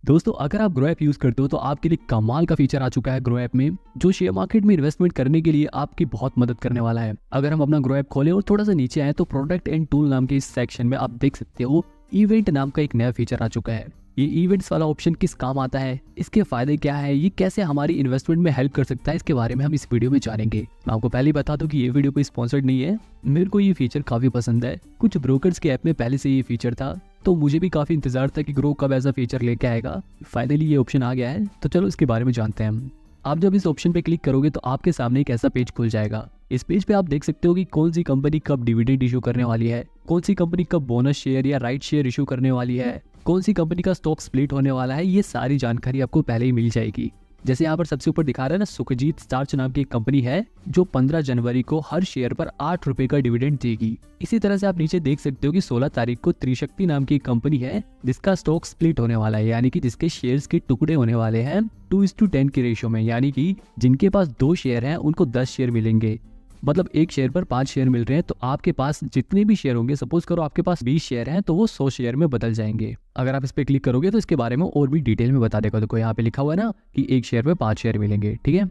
दोस्तों अगर आप ग्रो ऐप यूज करते हो तो आपके लिए कमाल का फीचर आ चुका है ग्रो ऐप में, जो शेयर मार्केट में इन्वेस्टमेंट करने के लिए आपकी बहुत मदद करने वाला है। अगर हम अपना ग्रो ऐप खोलें और थोड़ा सा नीचे आए तो प्रोडक्ट एंड टूल नाम के इस सेक्शन में आप देख सकते हो इवेंट नाम का एक नया फीचर आ चुका है। ये इवेंट्स वाला ऑप्शन किस काम आता है, इसके फायदे क्या है, ये कैसे हमारी इन्वेस्टमेंट में हेल्प कर सकता है, इसके बारे में हम इस वीडियो में जानेंगे। मैं आपको पहले ही बता दूं कि ये वीडियो कोई स्पॉन्सर्ड नहीं है, मेरे को ये फीचर काफी पसंद है। कुछ ब्रोकर्स के ऐप में पहले से ये फीचर था तो मुझे भी काफी इंतजार था कि ग्रो कब ऐसा फीचर लेके आएगा। फाइनली ये ऑप्शन आ गया है, तो चलो इसके बारे में जानते हैं हम। आप जब इस ऑप्शन पे क्लिक करोगे तो आपके सामने एक ऐसा पेज खुल जाएगा। इस पेज पे आप देख सकते हो कि कौन सी कंपनी कब डिविडेंड इशू करने वाली है, कौन सी कंपनी कब बोनस शेयर या राइट शेयर इशू करने वाली है, कौन सी कंपनी का स्टॉक स्प्लिट होने वाला है। ये सारी जानकारी आपको पहले ही मिल जाएगी। जैसे यहाँ पर सबसे ऊपर दिखा रहा है ना, सुखजीत स्टार्च नाम की एक कंपनी है जो 15 जनवरी को हर शेयर पर 8 रुपए का डिविडेंड देगी। इसी तरह से आप नीचे देख सकते हो कि 16 तारीख को त्रिशक्ति नाम की एक कंपनी है जिसका स्टॉक स्प्लिट होने वाला है, यानी कि जिसके शेयर्स के टुकड़े होने वाले हैं 2:10 के रेशियो में, यानी कि जिनके पास 2 शेयर हैं उनको 10 शेयर मिलेंगे। मतलब एक शेयर पर 5 शेयर मिल रहे हैं, तो आपके पास जितने भी शेयर होंगे, सपोज करो आपके पास 20 शेयर हैं तो वो 100 शेयर में बदल जाएंगे। अगर आप इस पे क्लिक करोगे तो इसके बारे में और भी डिटेल में बता देगा। देखो यहाँ पे लिखा हुआ है ना कि एक शेयर पे 5 शेयर मिलेंगे, ठीक है।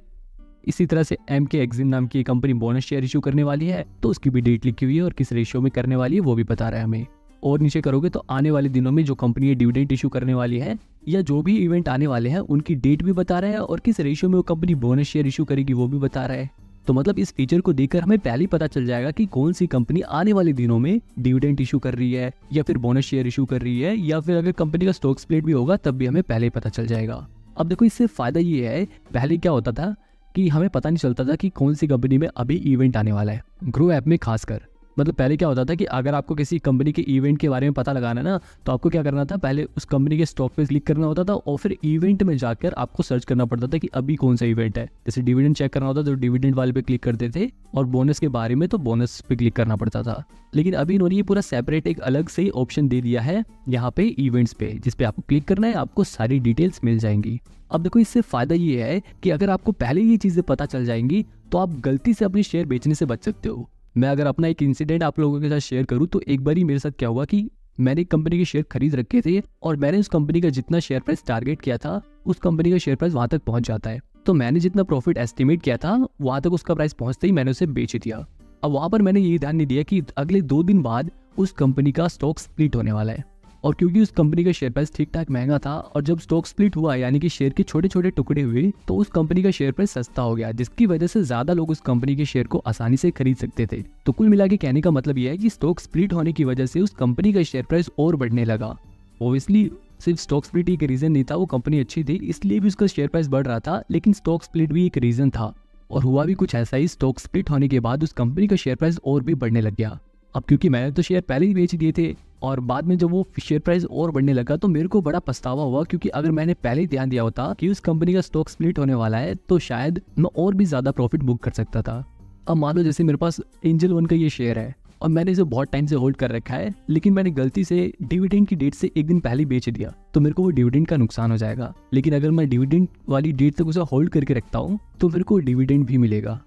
इसी तरह से MK एक्सिम नाम की कंपनी बोनस शेयर इशू करने वाली है, तो उसकी भी डेट लिखी हुई है और किस रेशियो में करने वाली है वो भी बता रहा है हमें। और नीचे करोगे तो आने वाले दिनों में जो कंपनी डिविडेंड इशू करने वाली है या जो भी इवेंट आने वाले हैं उनकी डेट भी बता रहा है और किस रेशियो में वो कंपनी बोनस शेयर इशू करेगी वो भी बता रहा है। तो मतलब इस फीचर को देखकर हमें पहले ही पता चल जाएगा कि कौन सी कंपनी आने वाले दिनों में डिविडेंड इशू कर रही है या फिर बोनस शेयर इशू कर रही है, या फिर अगर कंपनी का स्टॉक स्प्लिट भी होगा तब भी हमें पहले ही पता चल जाएगा। अब देखो इससे फायदा ये है, पहले क्या होता था कि हमें पता नहीं चलता था कि कौन सी कंपनी में अभी इवेंट आने वाला है। ग्रो ऐप में खासकर मतलब पहले क्या होता था कि अगर आपको किसी कंपनी के इवेंट के बारे में पता लगाना है ना, तो आपको क्या करना था, पहले उस कंपनी के स्टॉक पे क्लिक करना होता था और फिर इवेंट में जाकर आपको सर्च करना पड़ता था कि अभी कौन सा इवेंट है। जैसे डिविडेंड चेक करना होता तो डिविडेंड वाले पे क्लिक करते थे और बोनस के बारे में तो बोनस पे क्लिक करना पड़ता था। लेकिन अभी इन्होंने ये पूरा सेपरेट एक अलग से ऑप्शन दे दिया है यहाँ पे इवेंट्स पे, जिसपे आपको क्लिक करना है, आपको सारी डिटेल्स मिल जाएंगी। अब देखो इससे फायदा ये है कि अगर आपको पहले ये चीजें पता चल जाएंगी तो आप गलती से अपने शेयर बेचने से बच सकते हो। मैं अगर अपना एक इंसिडेंट आप लोगों के साथ शेयर करूं तो एक बार ही मेरे साथ क्या हुआ कि मैंने एक कंपनी के शेयर खरीद रखे थे और मैंने उस कंपनी का जितना शेयर प्राइस टारगेट किया था उस कंपनी का शेयर प्राइस वहां तक पहुंच जाता है। तो मैंने जितना प्रॉफिट एस्टिमेट किया था वहां तक उसका प्राइस पहुंचते ही मैंने उसे बेच दिया। अब वहां पर मैंने ये ध्यान नहीं दिया कि अगले 2 दिन बाद उस कंपनी का स्टॉक स्प्लिट होने वाला है, और क्योंकि उस कंपनी का शेयर प्राइस ठीक ठाक महंगा था और जब स्टॉक स्प्लिट हुआ यानी कि शेयर के छोटे छोटे टुकड़े हुए तो उस कंपनी का शेयर प्राइस सस्ता हो गया, जिसकी वजह से ज्यादा लोग उस कंपनी के शेयर को आसानी से खरीद सकते थे। तो कुल मिला के कहने का मतलब यह है कि स्टॉक स्प्लिट होने की वजह से उस कंपनी का शेयर प्राइस और बढ़ने लगा। ऑब्वियसली सिर्फ स्टॉक स्प्लिट एक रीजन नहीं था, वो कंपनी अच्छी थी इसलिए भी उसका शेयर प्राइस बढ़ रहा था, लेकिन स्टॉक स्प्लिट भी एक रीजन था और हुआ भी कुछ ऐसा ही। स्टॉक स्प्लिट होने के बाद उस कंपनी का शेयर प्राइस और भी बढ़ने लग गया। अब क्योंकि मैंने तो शेयर पहले ही बेच दिए थे और बाद में जब वो शेयर प्राइस और बढ़ने लगा तो मेरे को बड़ा पछतावा हुआ, क्योंकि अगर मैंने पहले ही ध्यान दिया होता कि उस कंपनी का स्टॉक स्प्लिट होने वाला है तो शायद मैं और भी ज्यादा प्रॉफिट बुक कर सकता था। अब मान लो जैसे मेरे पास एंजल वन का ये शेयर है और मैंने इसे बहुत टाइम से होल्ड कर रखा है, लेकिन मैंने गलती से डिविडेंड की डेट से एक दिन पहले बेच दिया तो मेरे को वो डिविडेंड का नुकसान हो जाएगा। लेकिन अगर मैं डिविडेंड वाली डेट तक उसे होल्ड करके रखता हूँ तो मेरे को डिविडेंड भी मिलेगा।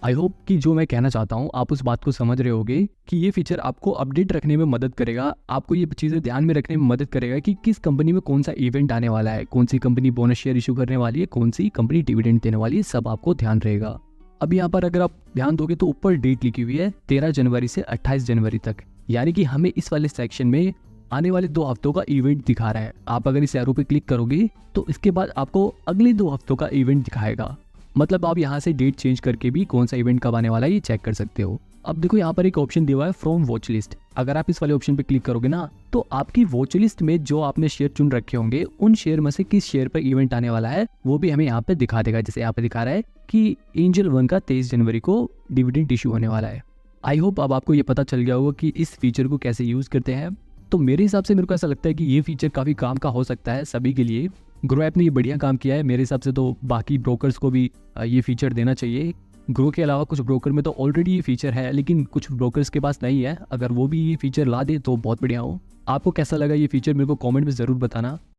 आई होप कि जो मैं कहना चाहता हूँ आप उस बात को समझ रहे होगे कि ये फीचर आपको अपडेट रखने में मदद करेगा, आपको ये चीज़ें ध्यान में रखने में मदद करेगा कि किस कंपनी में कौन सा इवेंट आने वाला है, कौन सी कंपनी बोनस शेयर इशू करने वाली है, कौन सी कंपनी डिविडेंड देने वाली है, सब आपको ध्यान रहेगा। अब यहाँ पर अगर आप ध्यान दोगे तो ऊपर डेट लिखी हुई है 13 जनवरी से 28 जनवरी तक, यानी कि हमें इस वाले सेक्शन में आने वाले 2 हफ्तों का इवेंट दिखा रहा है। आप अगर इस एरो पे क्लिक करोगे तो इसके बाद आपको अगले 2 हफ्तों का इवेंट दिखाएगा। मतलब आप यहाँ से डेट चेंज करके भी कौन सा इवेंट कब आने वाला है ये चेक कर सकते हो। अब देखो यहाँ पर एक ऑप्शन दिया हुआ है फ्रॉम वॉच लिस्ट। अगर आप इस वाले ऑप्शन पे क्लिक करोगे ना तो आपकी वॉच लिस्ट में जो आपने शेयर चुन रखे होंगे उन शेयर में से किस शेयर पर इवेंट आने वाला है वो भी हमें यहाँ पे दिखा देगा। जैसे यहाँ पे दिखा रहा है कि एंजल वन का 23 जनवरी को डिविडेंड इशू होने वाला है। आई होप अब आपको ये पता चल गया होगा कि इस फीचर को कैसे यूज करते हैं। तो मेरे हिसाब से मेरे को ऐसा लगता है कि ये फीचर काफी काम का हो सकता है सभी के लिए। ग्रो ऐप ने ये बढ़िया काम किया है मेरे हिसाब से, तो बाकी ब्रोकर्स को भी ये फीचर देना चाहिए। ग्रो के अलावा कुछ ब्रोकर में तो ऑलरेडी ये फीचर है, लेकिन कुछ ब्रोकर्स के पास नहीं है। अगर वो भी ये फीचर ला दे तो बहुत बढ़िया हो। आपको कैसा लगा ये फीचर मेरे को कमेंट में ज़रूर बताना।